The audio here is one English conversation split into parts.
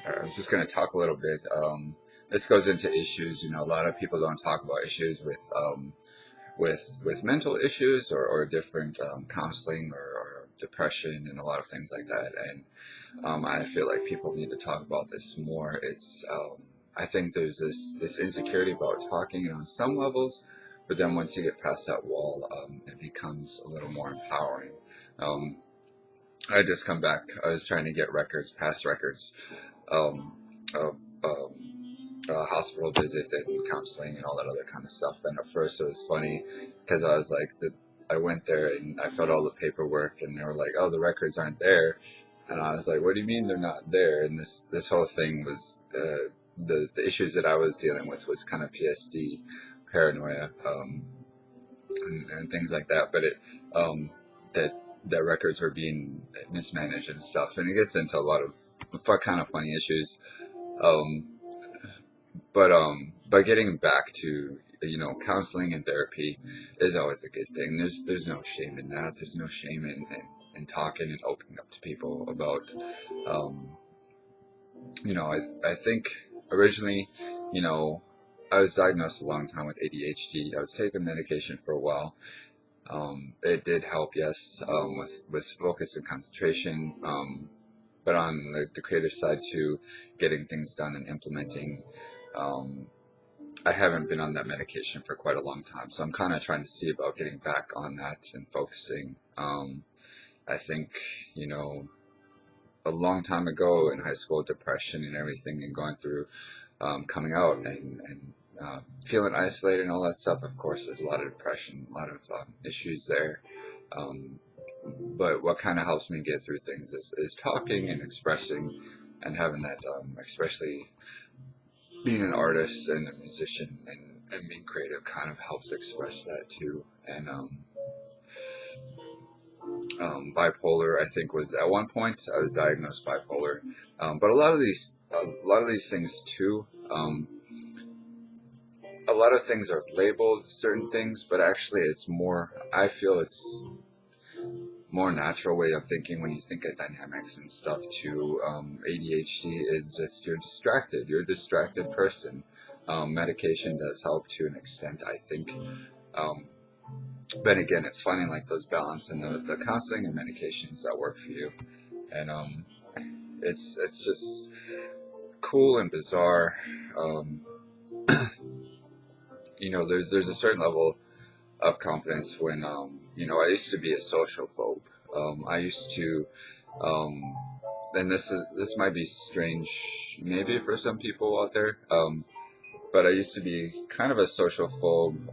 I was just going to talk a little bit. This goes into issues. A lot of people don't talk about issues with mental issues or different counseling or depression and a lot of things like that. And I feel like people need to talk about this more. I think there's this insecurity about talking on some levels, but then once you get past that wall, it becomes a little more empowering. Um, I just come back. I was trying to get past records, um, of a hospital visit and counseling and all that other kind of stuff. And at first it was funny because I was like, I went there and I filled all the paperwork, and they were like, "Oh, the records aren't there." And I was like, "What do you mean they're not there?" And this whole thing was the issues that I was dealing with was kind of PSD, paranoia, and things like that. But that records were being mismanaged and stuff, and it gets into a lot of kind of funny issues. Um, but getting back to counseling and therapy is always a good thing. There's no shame in that. There's no shame in talking and opening up to people about um, I think originally, I was diagnosed a long time with ADHD. I was taking medication for a while. It did help, yes, with focus and concentration. But on the creative side too, getting things done and implementing. Um, I haven't been on that medication for quite a long time, so I'm kind of trying to see about getting back on that and focusing. I think, you know, a long time ago in high school, depression and everything, and going through coming out and feeling isolated and all that stuff. Of course, there's a lot of depression, a lot of issues there. Um, but what kind of helps me get through things is talking and expressing and having that, especially being an artist and a musician and being creative kind of helps express that too. And bipolar, I think, was at one point I was diagnosed bipolar, but a lot of these things too. A lot of things are labeled certain things, but actually it's more. I feel it's more natural way of thinking when you think of dynamics and stuff too. ADHD is just you're distracted. You're a distracted person. Medication does help to an extent, I think. Um, but again, it's finding like those balance in the counseling and medications that work for you. And it's just cool and bizarre. Um, there's a certain level of confidence when I used to be a social phobe. I used to, um, and this might be strange maybe for some people out there, but I used to be kind of a social phobe,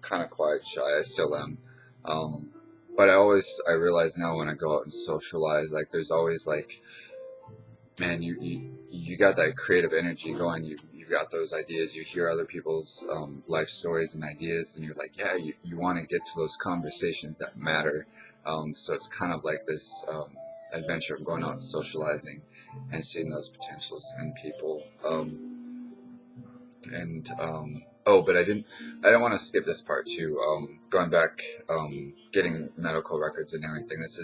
kind of quiet, shy. I still am. Um, but I realize now when I go out and socialize, like there's always like, man, you got that creative energy going. You got those ideas. You hear other people's life stories and ideas, and you're like, yeah, you want to get to those conversations that matter. So it's kind of like this adventure of going out and socializing and seeing those potentials in people. But I didn't want to skip this part too. Going back, getting medical records and everything. This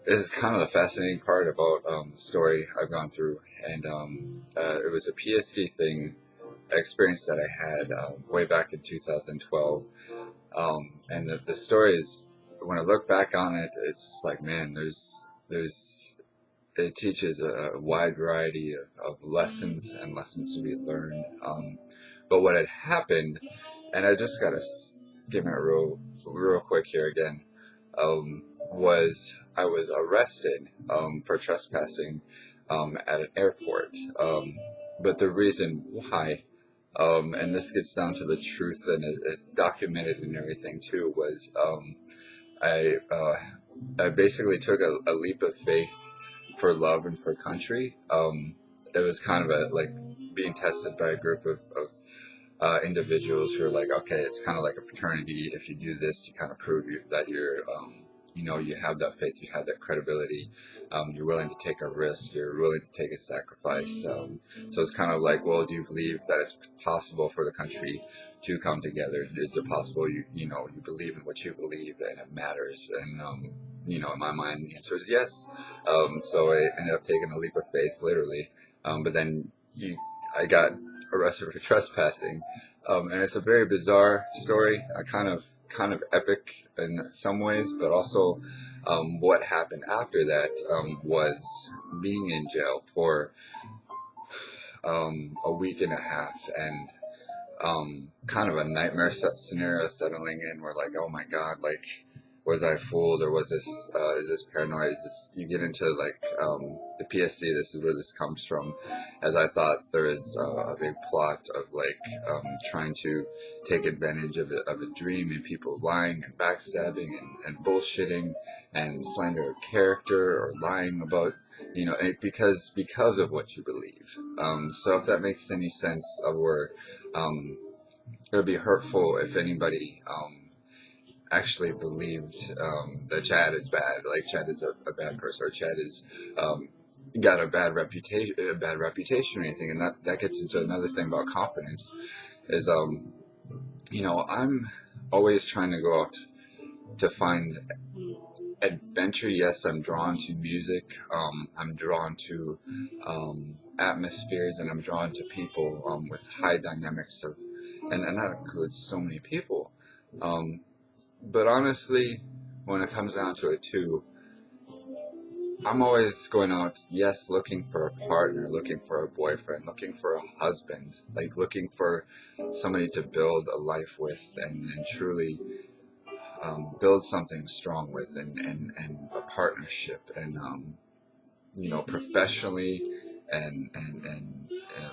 is kind of the fascinating part about the story I've gone through, and it was a PSD thing, experience that I had way back in 2012, and the story is, when I look back on it, it's like, man, it teaches a wide variety of lessons and lessons to be learned. But what had happened, and I just gotta skim it real quick here again, was I was arrested for trespassing at an airport. But the reason why, and this gets down to the truth, and it's documented and everything too, was I I basically took a leap of faith for love and for country. It was kind of like being tested by a group of individuals who are like, okay, it's kind of like a fraternity. If you do this, you kind of prove that you're, you have that faith, you have that credibility. You're willing to take a risk. You're willing to take a sacrifice. So it's kind of like, well, do you believe that it's possible for the country to come together? Is it possible you believe in what you believe and it matters? And in my mind, the answer is yes. So I ended up taking a leap of faith, literally. But then I got arrested for trespassing, and it's a very bizarre story. Kind of epic in some ways, but also what happened after that was being in jail for a week and a half, and kind of a nightmare scenario settling in. Where like, oh my god, like, was I fooled, or was this is this paranoia? Is this, you get into like the PSD? This is where this comes from, as I thought there is a big plot of like trying to take advantage of a dream, and people lying and backstabbing and bullshitting and slander of character, or lying about because of what you believe. So if that makes any sense of where it would be hurtful if anybody actually believed that Chad is bad, like Chad is a bad person, or Chad is got a bad reputation or anything. And that gets into another thing about confidence is I'm always trying to go out to find adventure. Yes, I'm drawn to music. I'm drawn to atmospheres, and I'm drawn to people with high dynamics of, and that includes so many people. But honestly, when it comes down to it too, I'm always going out, yes, looking for a partner, looking for a boyfriend, looking for a husband, like looking for somebody to build a life with, and truly build something strong with, and a partnership, and professionally, and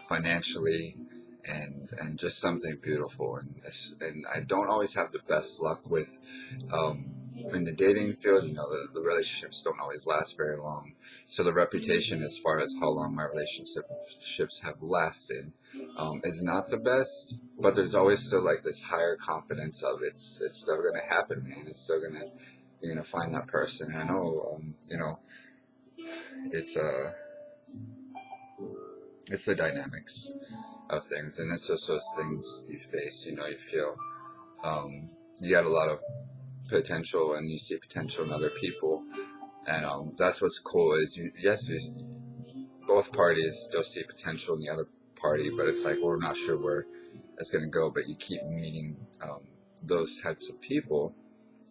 financially, and just something beautiful. And I don't always have the best luck with in the dating field. The relationships don't always last very long, so the reputation as far as how long my relationships have lasted is not the best. But there's always still like this higher confidence of it's still gonna happen, man. It's still gonna, you're gonna find that person. And I know it's it's the dynamics of things, and it's just those things you face. You feel you got a lot of potential, and you see potential in other people, and that's what's cool is both parties still see potential in the other party, but it's like we're not sure where it's going to go, but you keep meeting those types of people.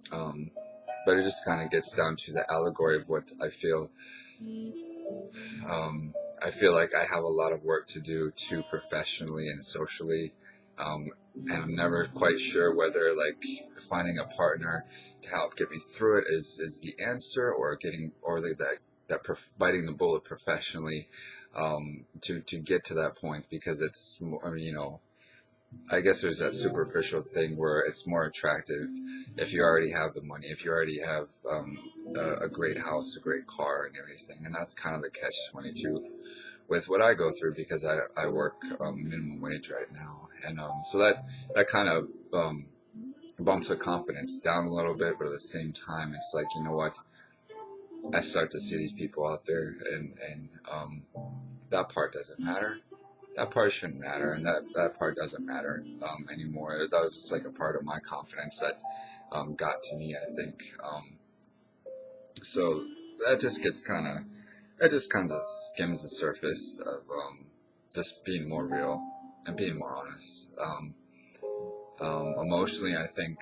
But it just kind of gets down to the allegory of what I feel. I feel like I have a lot of work to do too, professionally and socially, and I'm never quite sure whether like finding a partner to help get me through it is the answer, or biting the bullet professionally to get to that point, because it's more, I guess there's that superficial thing where it's more attractive if you already have the money, if you already have a great house, a great car, and everything. And that's kind of the catch-22 with what I go through, because I work minimum wage right now. And so that kind of bumps the confidence down a little bit, but at the same time, it's like, you know what? I start to see these people out there, and that part doesn't matter. That part shouldn't matter, and that part doesn't matter anymore. That was just like a part of my confidence that got to me, I think. So that just kind of skims the surface of just being more real and being more honest. Emotionally, I think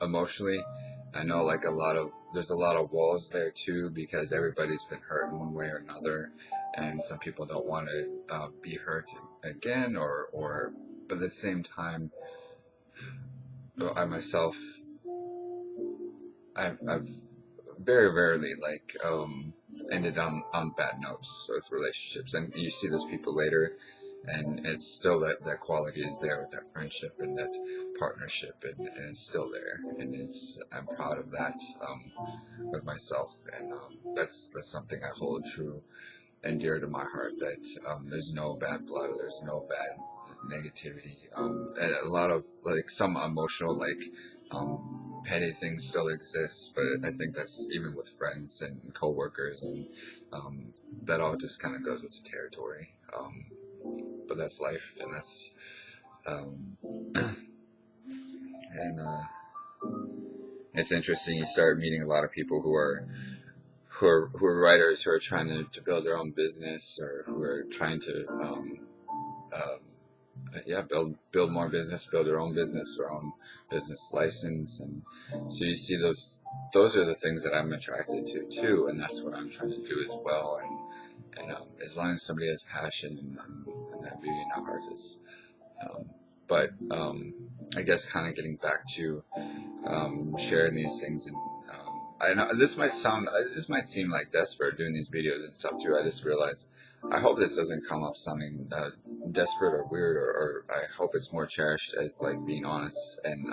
emotionally, I know like there's a lot of walls there too, because everybody's been hurt in one way or another, and some people don't want to be hurt again, but at the same time, I myself, I've very rarely like ended on bad notes with relationships, and you see those people later, and it's still that quality is there with that friendship and that partnership, and it's still there, and I'm proud of that with myself, and that's something I hold true and dear to my heart, that there's no bad blood, there's no bad negativity, and a lot of like some emotional like petty things still exist, but I think that's even with friends and coworkers, and that all just kind of goes with the territory. But that's life, and that's um, and it's interesting. You start meeting a lot of people who are writers who are trying to build their own business, or who are trying to build more business, build their own business, their own business license. And so you see those are the things that I'm attracted to too, and that's what I'm trying to do as well. And as long as somebody has passion and that beauty in their heart is, but I guess kind of getting back to sharing these things. And I know this might seem like desperate doing these videos and stuff too. I just realized, I hope this doesn't come off sounding desperate or weird, or I hope it's more cherished as like being honest. And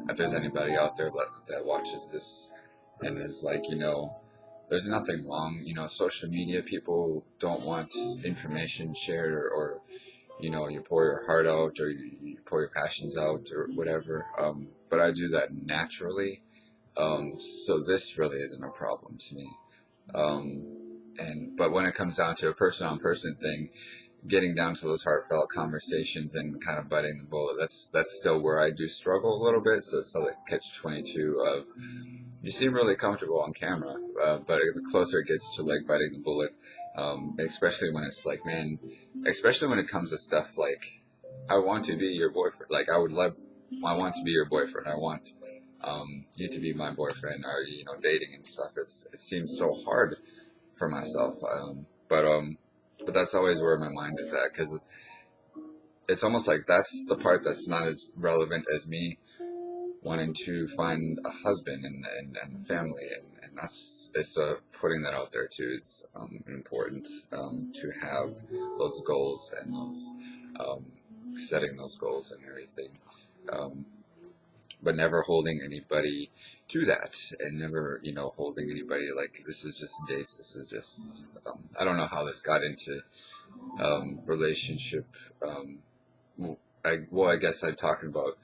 if there's anybody out there that watches this and is like, there's nothing wrong. Social media, people don't want information shared, or you pour your heart out, or you pour your passions out, or whatever. But I do that naturally. So this really isn't a problem to me. But when it comes down to a person-on-person thing, getting down to those heartfelt conversations and kind of biting the bullet, that's still where I do struggle a little bit. So it's still like catch-22 of, you seem really comfortable on camera, but the closer it gets to like biting the bullet, especially when it's like, man, especially when it comes to stuff like, I want to be your boyfriend. Like, I want to be your boyfriend. I want you to be my boyfriend, or dating and stuff. It seems so hard for myself, but that's always where my mind is at, because it's almost like that's the part that's not as relevant as me wanting to find a husband and family, and it's putting that out there too. It's important to have those goals, and those setting those goals and everything, but never holding anybody to that, and never holding anybody like, this is just dates, this is just I don't know how this got into relationship. I guess I'm talking about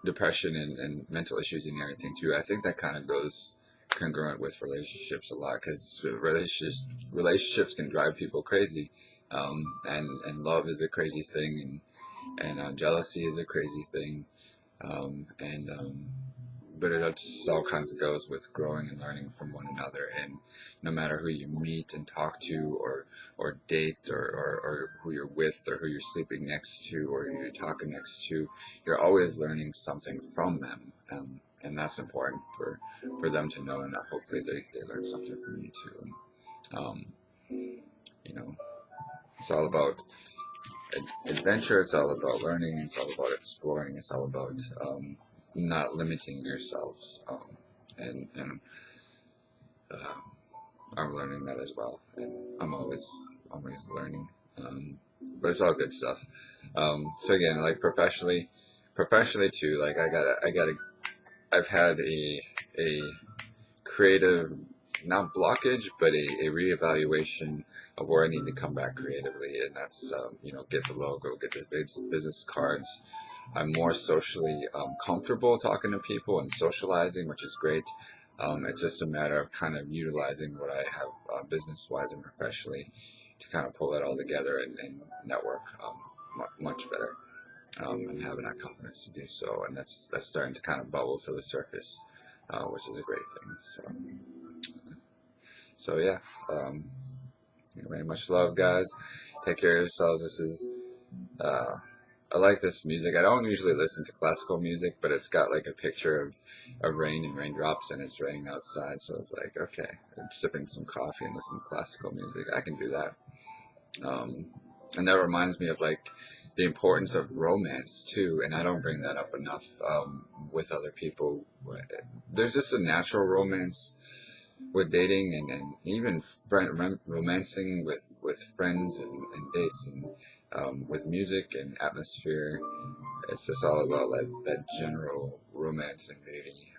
depression and mental issues and everything too. I think that kind of goes congruent with relationships a lot, because relationships can drive people crazy, and love is a crazy thing, and jealousy is a crazy thing, but it just all kinds of goes with growing and learning from one another. And no matter who you meet and talk to, or date, or who you're with, or who you're sleeping next to, or who you're talking next to, you're always learning something from them, and that's important for them to know, and hopefully they learn something from you too. It's all about adventure, it's all about learning, it's all about exploring, it's all about not limiting yourselves, and I'm learning that as well, and I'm always learning, but it's all good stuff. So again, like professionally too, like I've had a creative, not blockage, but a reevaluation of where I need to come back creatively, and that's get the logo, get the business cards. I'm more socially comfortable talking to people and socializing, which is great. It's just a matter of kind of utilizing what I have business-wise and professionally to kind of pull that all together and network much better, and having that confidence to do so. And that's starting to kind of bubble to the surface, which is a great thing. So yeah, anyway, much love, guys. Take care of yourselves. This is, I like this music. I don't usually listen to classical music, but it's got like a picture of rain and raindrops, and it's raining outside. So it's like, okay, I'm sipping some coffee and listening to classical music. I can do that. And that reminds me of like the importance of romance too. And I don't bring that up enough with other people. There's just a natural romance with dating, and even romancing with friends and dates, and with music and atmosphere. It's just all about like that general romance and beauty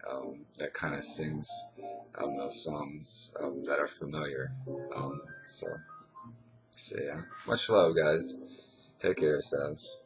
that kind of sings those songs that are familiar. So yeah, much love, guys. Take care of yourselves.